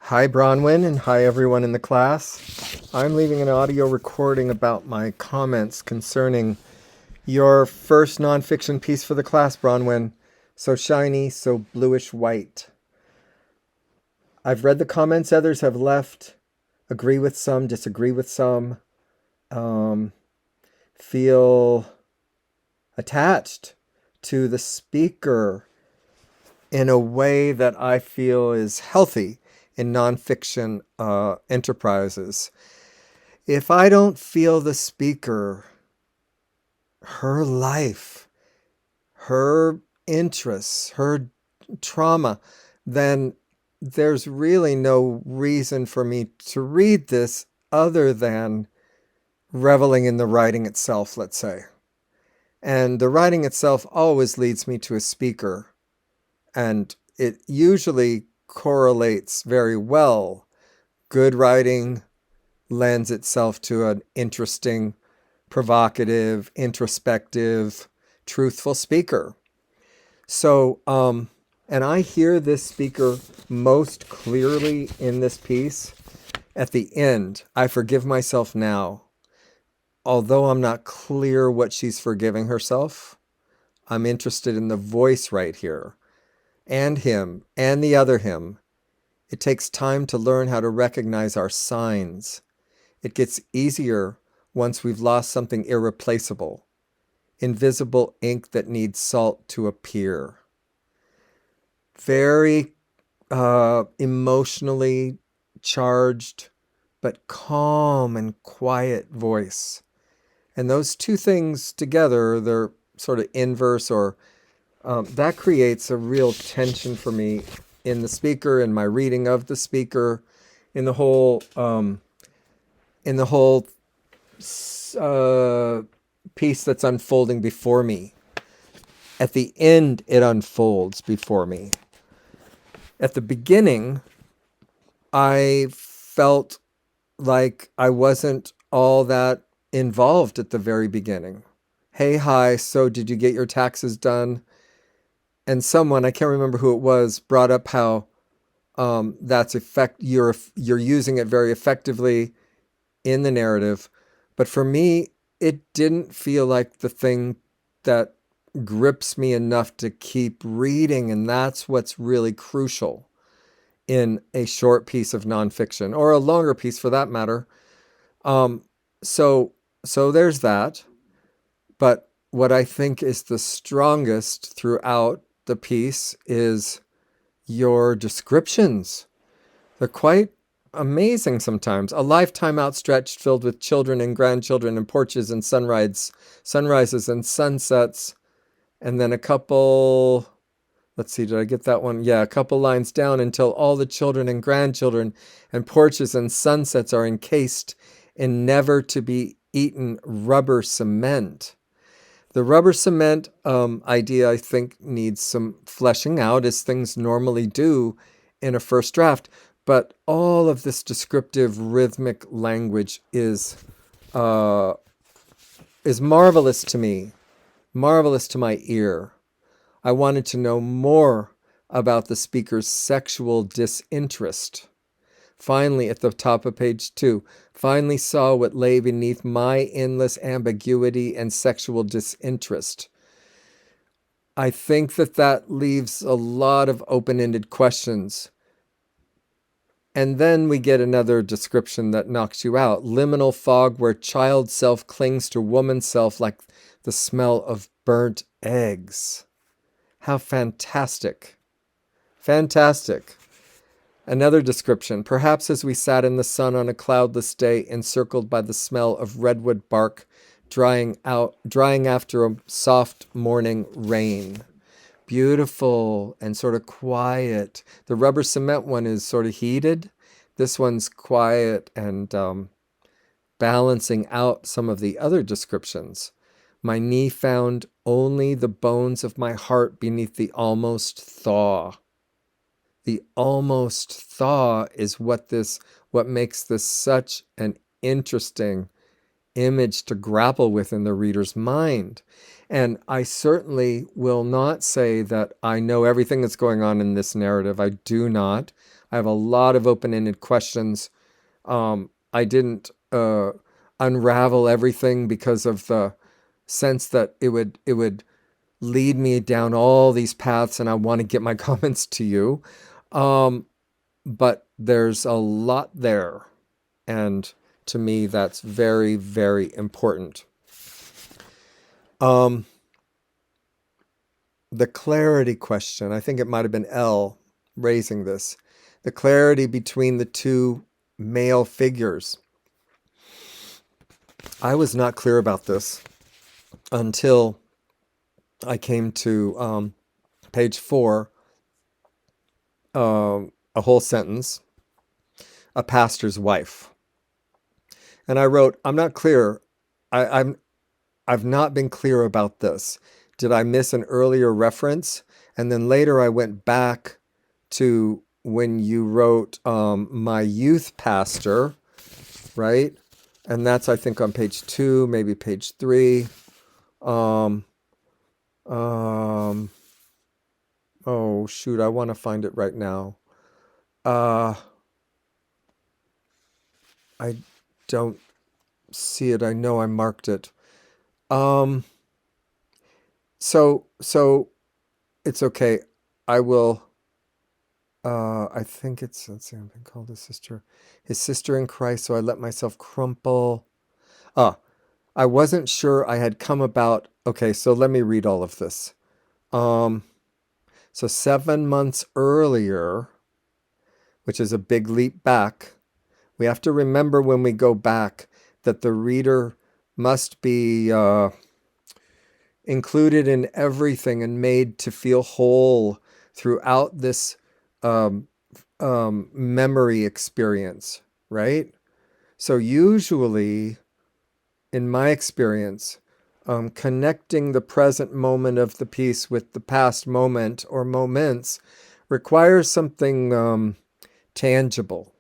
Hi, Bronwen, and hi, everyone in the class. I'm leaving an audio recording about my comments concerning your first nonfiction piece for the class, Bronwen. So shiny, so bluish white. I've read the comments others have left, agree with some, disagree with some, um, feel attached to the speaker in a way that I feel is healthy in nonfiction enterprises. If I don't feel the speaker, her life, her interests, her trauma, then there's really no reason for me to read this other than reveling in the writing itself, let's say. And the writing itself always leads me to a speaker, and it usually correlates very well. Good writing lends itself to an interesting, provocative, introspective, truthful speaker. So, and I hear this speaker most clearly in this piece at the end. I forgive myself now. Although I'm not clear what she's forgiving herself, I'm interested in the voice right here, and him, and the other him. It takes time to learn how to recognize our signs. It gets easier once we've lost something irreplaceable, invisible ink that needs salt to appear. Very emotionally charged, but calm and quiet voice. And those two things together, they're sort of inverse, or that creates a real tension for me in the speaker, in my reading of the speaker, in the whole piece that's unfolding before me. At the end, it unfolds before me. At the beginning, I felt like I wasn't all that involved at the very beginning. Hey, hi, so did you get your taxes done? And someone, I can't remember who it was, brought up how you're using it very effectively in the narrative. But for me, it didn't feel like the thing that grips me enough to keep reading. And that's what's really crucial in a short piece of nonfiction, or a longer piece for that matter. Um, so, so there's that. But what I think is the strongest throughout the piece is your descriptions. They're quite amazing sometimes. A lifetime outstretched, filled with children and grandchildren and porches and sunrises and sunsets. And then a couple, let's see, did I get that one? Yeah, a couple lines down, until all the children and grandchildren and porches and sunsets are encased in never to be eaten rubber cement. The rubber cement idea, I think, needs some fleshing out, as things normally do in a first draft. But all of this descriptive rhythmic language is marvelous to me, marvelous to my ear. I wanted to know more about the speaker's sexual disinterest. Finally, at the top of page 2, finally saw what lay beneath my endless ambiguity and sexual disinterest. I think that leaves a lot of open-ended questions. And then we get another description that knocks you out. Liminal fog where child self clings to woman self like the smell of burnt eggs. How fantastic. Fantastic. Another description. Perhaps as we sat in the sun on a cloudless day, encircled by the smell of redwood bark drying after a soft morning rain. Beautiful and sort of quiet. The rubber cement one is sort of heated. This one's quiet and balancing out some of the other descriptions. My knee found only the bones of my heart beneath the almost thaw. The almost thaw is what makes this such an interesting image to grapple with in the reader's mind. And I certainly will not say that I know everything that's going on in this narrative. I do not. I have a lot of open-ended questions. I didn't unravel everything because of the sense that it would lead me down all these paths, and I want to get my comments to you. But there's a lot there, and to me, that's very, very important. The clarity question, I think it might have been L raising this. The clarity between the two male figures. I was not clear about this until I came to page 4, a whole sentence, a pastor's wife. And I wrote, I'm not clear. I've not been clear about this. Did I miss an earlier reference? And then later I went back to when you wrote my youth pastor, right? And that's, I think, on page 2, maybe page 3. Oh, shoot, I want to find it right now. I don't see it. I know I marked it. So it's okay. I will, I think it's, let's see, I've been called his sister in Christ, so I let myself crumple. I wasn't sure I had come about, okay, so let me read all of this. So 7 months earlier, which is a big leap back, we have to remember when we go back that the reader must be included in everything and made to feel whole throughout this memory experience, right? So usually, in my experience, connecting the present moment of the piece with the past moment or moments requires something tangible.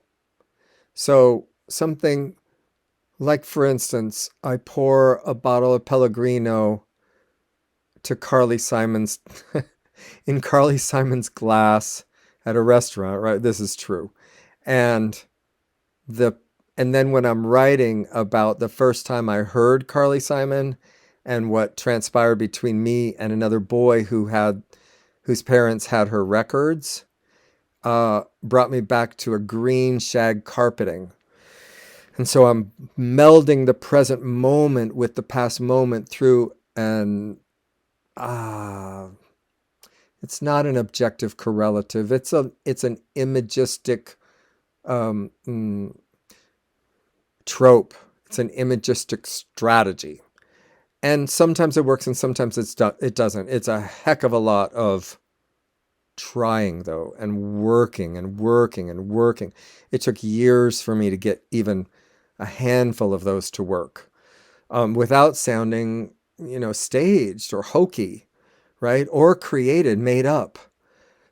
So something like, for instance, I pour a bottle of Pellegrino to Carly Simon's in Carly Simon's glass at a restaurant, right? This is true. And then when I'm writing about the first time I heard Carly Simon and what transpired between me and another boy whose parents had her records, brought me back to a green shag carpeting. And so I'm melding the present moment with the past moment through an it's not an objective correlative. It's an imagistic trope. It's an imagistic strategy. And sometimes it works and sometimes it doesn't. It's a heck of a lot of trying, though, and working and working and working. It took years for me to get even a handful of those to work without sounding, staged or hokey, right? Or created, made up.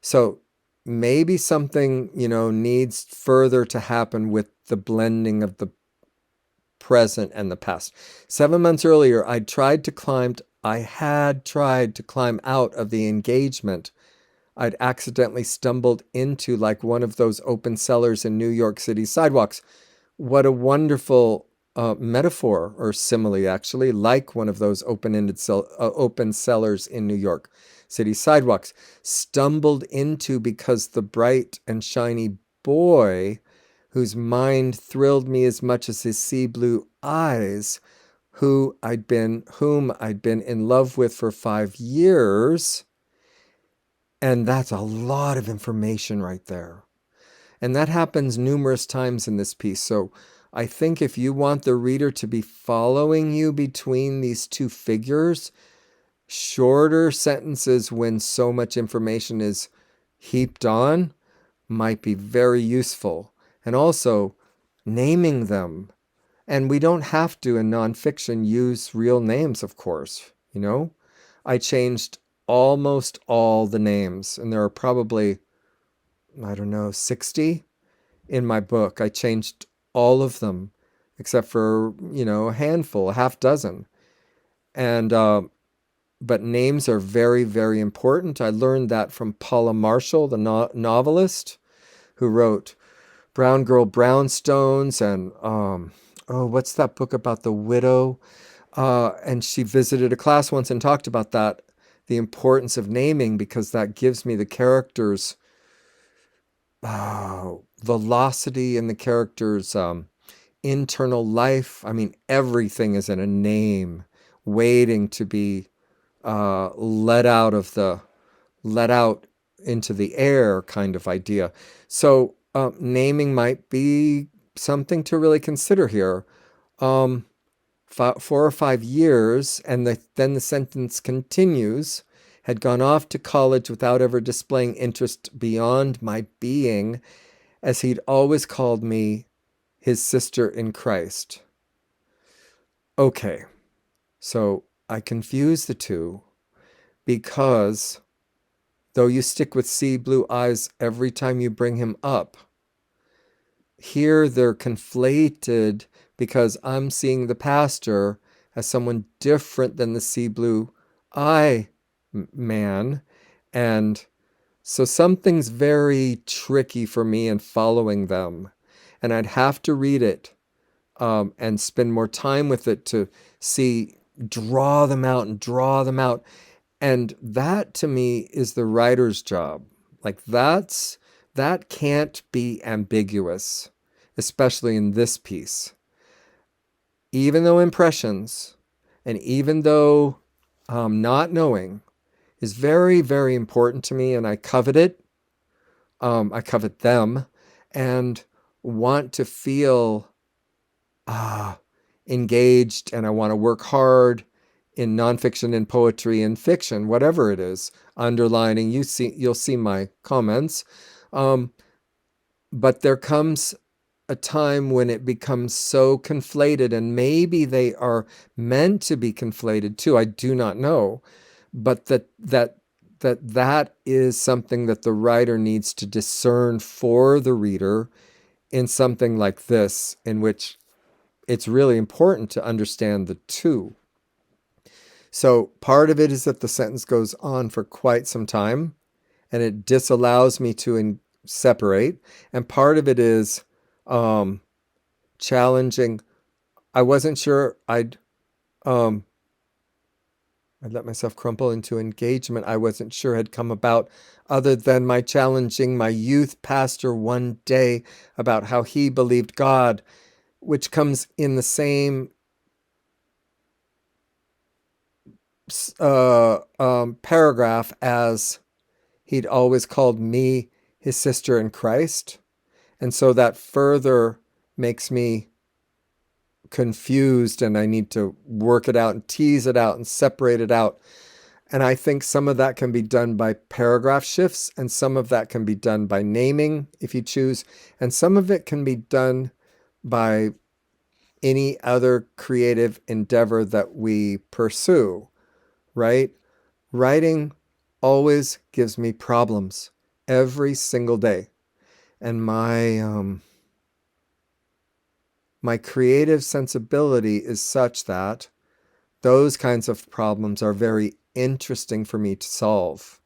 So maybe something, needs further to happen with the blending of the present and the past. 7 months earlier, I had tried to climb out of the engagement I'd accidentally stumbled into, like one of those open cellars in New York City sidewalks. What a wonderful metaphor, or simile, actually, like one of those open cellars in New York City sidewalks. Stumbled into because the bright and shiny boy, whose mind thrilled me as much as his sea blue eyes, whom I'd been in love with for 5 years. And that's a lot of information right there. And that happens numerous times in this piece. So I think if you want the reader to be following you between these two figures, shorter sentences when so much information is heaped on might be very useful. And also naming them. And we don't have to, in nonfiction, use real names, of course. I changed almost all the names, and there are probably, 60 in my book. I changed all of them except for, a handful, a half dozen. And but names are very, very important. I learned that from Paula Marshall, the novelist, who wrote Brown Girl Brownstones and what's that book about the widow? And she visited a class once and talked about that, the importance of naming, because that gives me the characters' velocity and the characters' internal life. I mean, everything is in a name, waiting to be let out into the air kind of idea. So naming might be something to really consider here. 4 or 5 years, and then the sentence continues, had gone off to college without ever displaying interest beyond my being, as he'd always called me his sister in Christ. Okay, so I confuse the two because though you stick with sea blue eyes every time you bring him up, here they're conflated because I'm seeing the pastor as someone different than the sea blue eye man. And so something's very tricky for me in following them. And I'd have to read it and spend more time with it to draw them out and draw them out. And that to me is the writer's job. Like that can't be ambiguous, especially in this piece. Even though impressions and even though not knowing is very, very important to me, and I covet it, I covet them, and want to feel engaged, and I want to work hard in nonfiction and poetry and fiction, whatever it is, underlining. You'll see my comments, but there comes a time when it becomes so conflated, and maybe they are meant to be conflated too. I do not know, but that is something that the writer needs to discern for the reader in something like this, in which it's really important to understand the two. So part of it is that the sentence goes on for quite some time and it disallows me to separate. And part of it is challenging. I wasn't sure I'd let myself crumple into engagement. I wasn't sure had come about other than my challenging my youth pastor one day about how he believed God, which comes in the same paragraph as he'd always called me his sister in Christ. And so that further makes me confused, and I need to work it out and tease it out and separate it out. And I think some of that can be done by paragraph shifts, and some of that can be done by naming if you choose, and some of it can be done by any other creative endeavor that we pursue, right? Writing always gives me problems every single day. And my creative sensibility is such that those kinds of problems are very interesting for me to solve.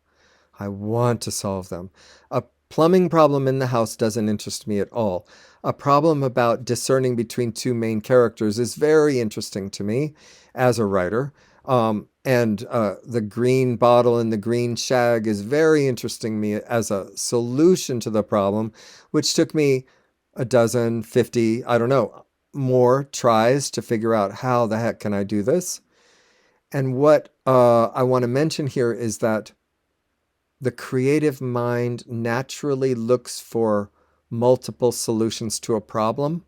I want to solve them. A plumbing problem in the house doesn't interest me at all. A problem about discerning between two main characters is very interesting to me as a writer. And the green bottle and the green shag is very interesting to me as a solution to the problem, which took me a dozen, 50, I don't know, more tries to figure out how the heck can I do this. And what I want to mention here is that the creative mind naturally looks for multiple solutions to a problem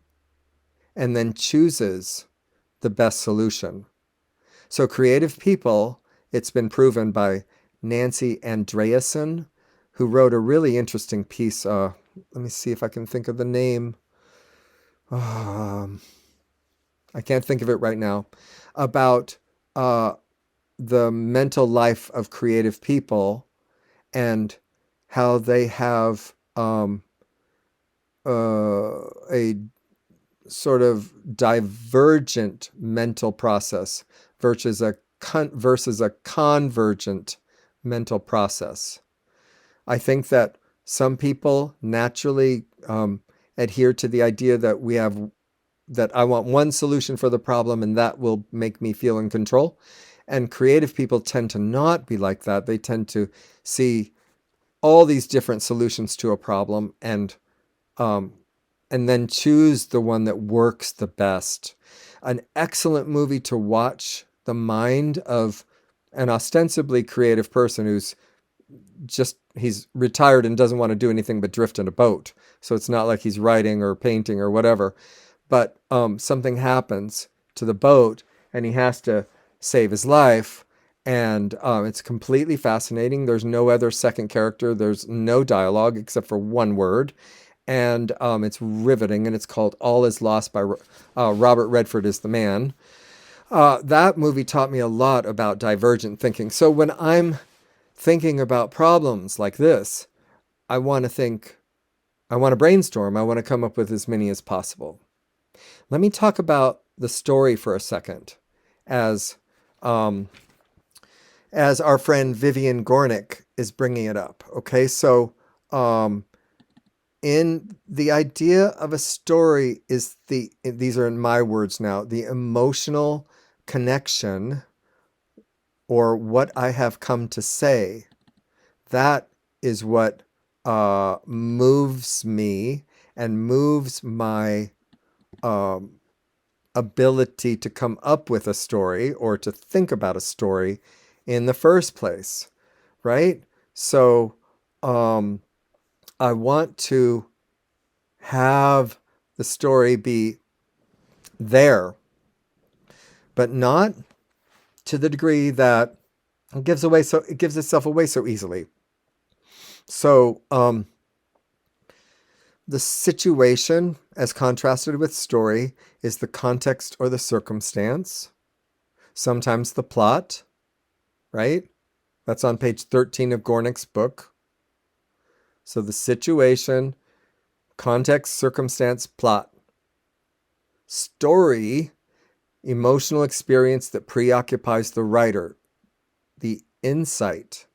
and then chooses the best solution. So creative people, it's been proven by Nancy Andreasen, who wrote a really interesting piece. Let me see if I can think of the name. I can't think of it right now. About the mental life of creative people and how they have a sort of divergent mental process versus a convergent mental process. I think that Some people naturally adhere to the idea that I want one solution for the problem and that will make me feel in control. And creative people tend to not be like that. They tend to see all these different solutions to a problem um, and then choose the one that works the best. An excellent movie to watch the mind of an ostensibly creative person he's retired and doesn't want to do anything but drift in a boat. So it's not like he's writing or painting or whatever. But something happens to the boat and he has to save his life. And it's completely fascinating. There's no other second character. There's no dialogue except for one word. And it's riveting. And it's called All Is Lost by Robert Redford is the man. That movie taught me a lot about divergent thinking. So when I'm thinking about problems like this, I want to brainstorm. I want to come up with as many as possible. Let me talk about the story for a second, as um, as our friend Vivian Gornick is bringing it up. Okay, so um, in the idea of a story is these are in my words now, the emotional connection or what I have come to say. That is what moves me and moves my um, ability to come up with a story or to think about a story in the first place, right? So I want to have the story be there, but not to the degree that it gives itself away so easily. So the situation, as contrasted with story, is the context or the circumstance, sometimes the plot, right? That's on page 13 of Gornick's book. So the situation, context, circumstance, plot. Story, emotional experience that preoccupies the writer, the insight,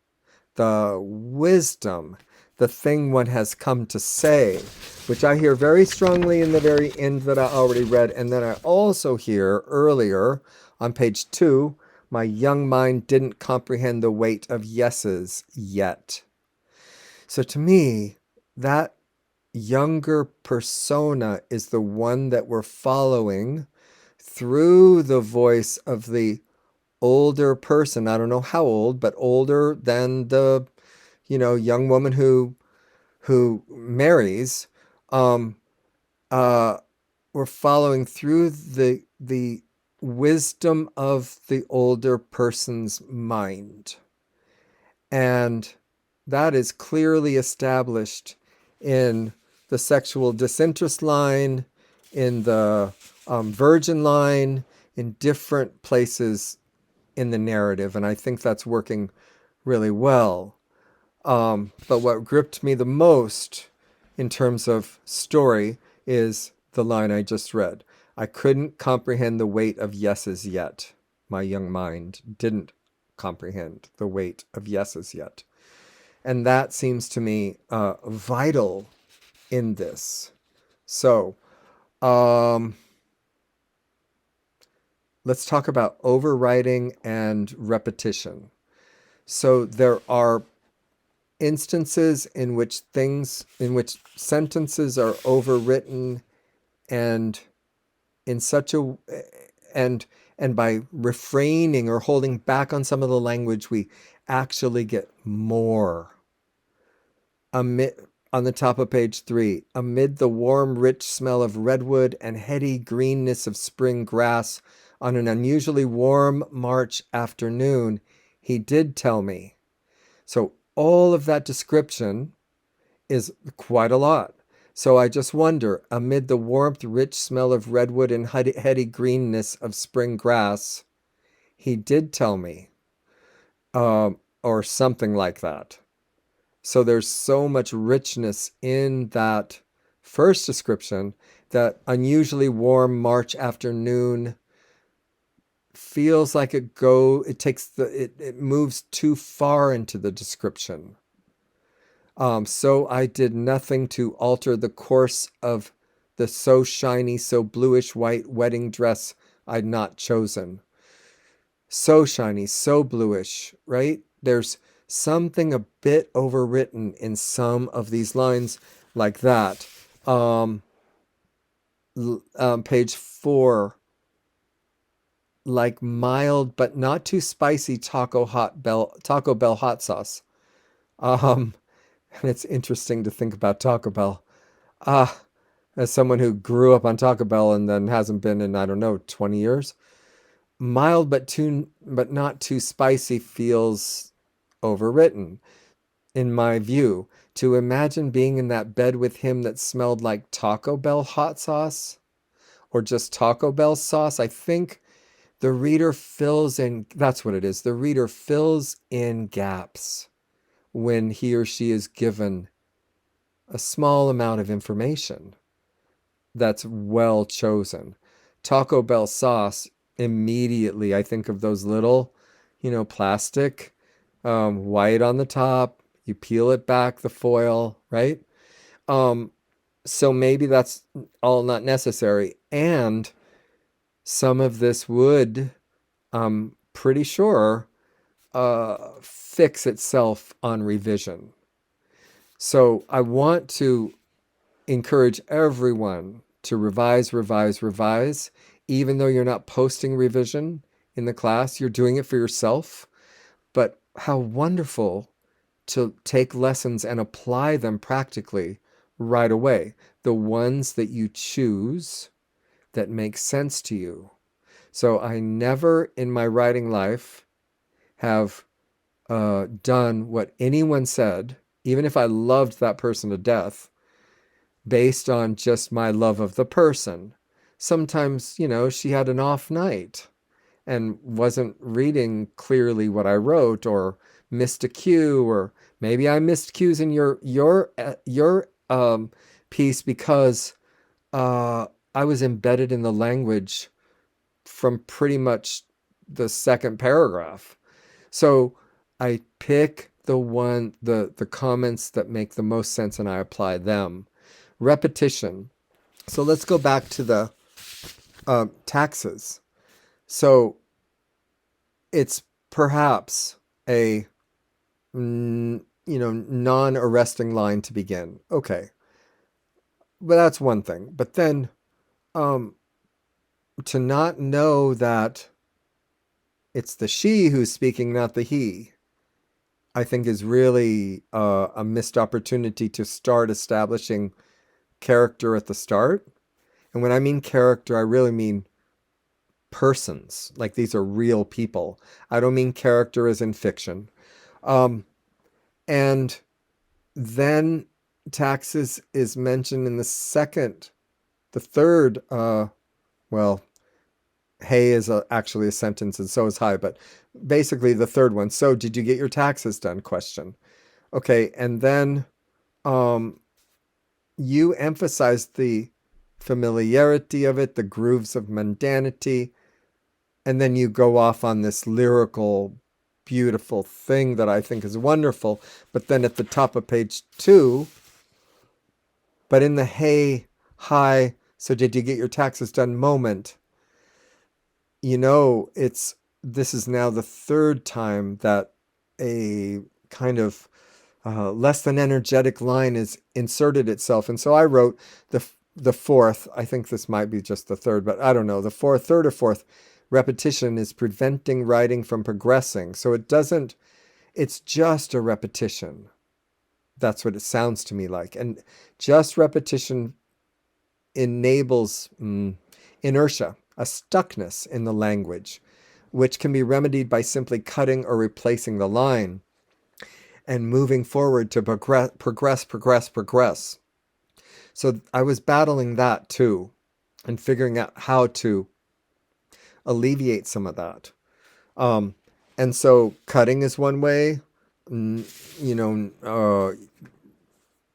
the wisdom, the thing one has come to say, which I hear very strongly in the very end that I already read. And then I also hear earlier on page 2, my young mind didn't comprehend the weight of yeses yet. So to me, that younger persona is the one that we're following through the voice of the older person. I don't know how old, but older than the young woman who marries. Um, uh, we're following through the wisdom of the older person's mind, and that is clearly established in the sexual disinterest line, in the virgin line, in different places in the narrative, and I think that's working really well. But what gripped me the most in terms of story is the line I just read. I couldn't comprehend the weight of yeses yet. My young mind didn't comprehend the weight of yeses yet. And that seems to me vital in this. So let's talk about overwriting and repetition. So there are instances in which sentences are overwritten and in such a and by refraining or holding back on some of the language, we actually get more. On the top of page 3, amid the warm, rich smell of redwood and heady greenness of spring grass on an unusually warm March afternoon, he did tell me. So all of that description is quite a lot. So I just wonder, amid the warmth, rich smell of redwood and heady greenness of spring grass, he did tell me, or something like that. So there's so much richness in that first description. That unusually warm March afternoon feels like it moves too far into the description. So I did nothing to alter the course of the so shiny, so bluish white wedding dress I'd not chosen. So shiny, so bluish, right? There's something a bit overwritten in some of these lines like that. Page 4, like mild but not too spicy Taco Bell hot sauce. Um, and it's interesting to think about Taco Bell. Ah, as someone who grew up on Taco Bell and then hasn't been in, I don't know, 20 years. Mild but not too spicy feels overwritten, in my view. To imagine being in that bed with him that smelled like Taco Bell hot sauce or just Taco Bell sauce, I think the reader fills in, that's what it is. The reader fills in gaps when he or she is given a small amount of information that's well chosen. Taco Bell sauce, immediately I think of those little, plastic, white on the top. You peel it back, the foil, right? Um, so maybe that's all not necessary. And some of this would, I'm pretty sure, fix itself on revision. So I want to encourage everyone to revise, revise, revise. Even though you're not posting revision in the class, you're doing it for yourself. But how wonderful to take lessons and apply them practically right away. The ones that you choose that make sense to you. So I never in my writing life have done what anyone said, even if I loved that person to death, based on just my love of the person. Sometimes, she had an off night and wasn't reading clearly what I wrote, or missed a cue, or maybe I missed cues in your piece because I was embedded in the language from pretty much the second paragraph. So I pick the comments that make the most sense and I apply them. Repetition. So let's go back to the taxes. So it's perhaps a non-arresting line to begin. Okay, but that's one thing. But then to not know that it's the she who's speaking, not the he, I think is really a missed opportunity to start establishing character at the start. And when I mean character, I really mean persons. Like these are real people. I don't mean character as in fiction. And then taxes is mentioned in the third, well, hey is actually a sentence and so is hi, but basically the third one. So did you get your taxes done? Question. Okay. And then you emphasized the familiarity of it, the grooves of mundanity, and then you go off on this lyrical, beautiful thing that I think is wonderful. But then at the top of page 2, but in the hey, hi, so did you get your taxes done moment, this is now the third time that a kind of less than energetic line is inserted itself. And so I wrote the fourth, I think this might be just the third, but I don't know, third or fourth repetition is preventing writing from progressing. So it's just a repetition. That's what it sounds to me like. And just repetition enables inertia, a stuckness in the language, which can be remedied by simply cutting or replacing the line and moving forward to progress. So I was battling that too and figuring out how to alleviate some of that. And so cutting is one way,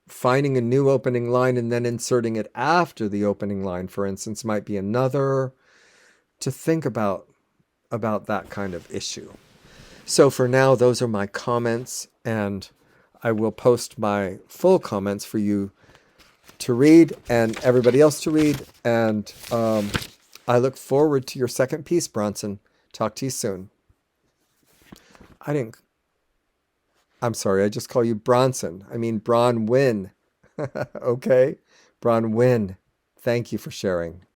finding a new opening line and then inserting it after the opening line, for instance, might be another, to think about that kind of issue. So for now, those are my comments, and I will post my full comments for you to read and everybody else to read. And I look forward to your second piece, Bronson. Talk to you soon. I'm sorry, I just call you Bronson. I mean Bronwen. Okay? Bronwen. Thank you for sharing.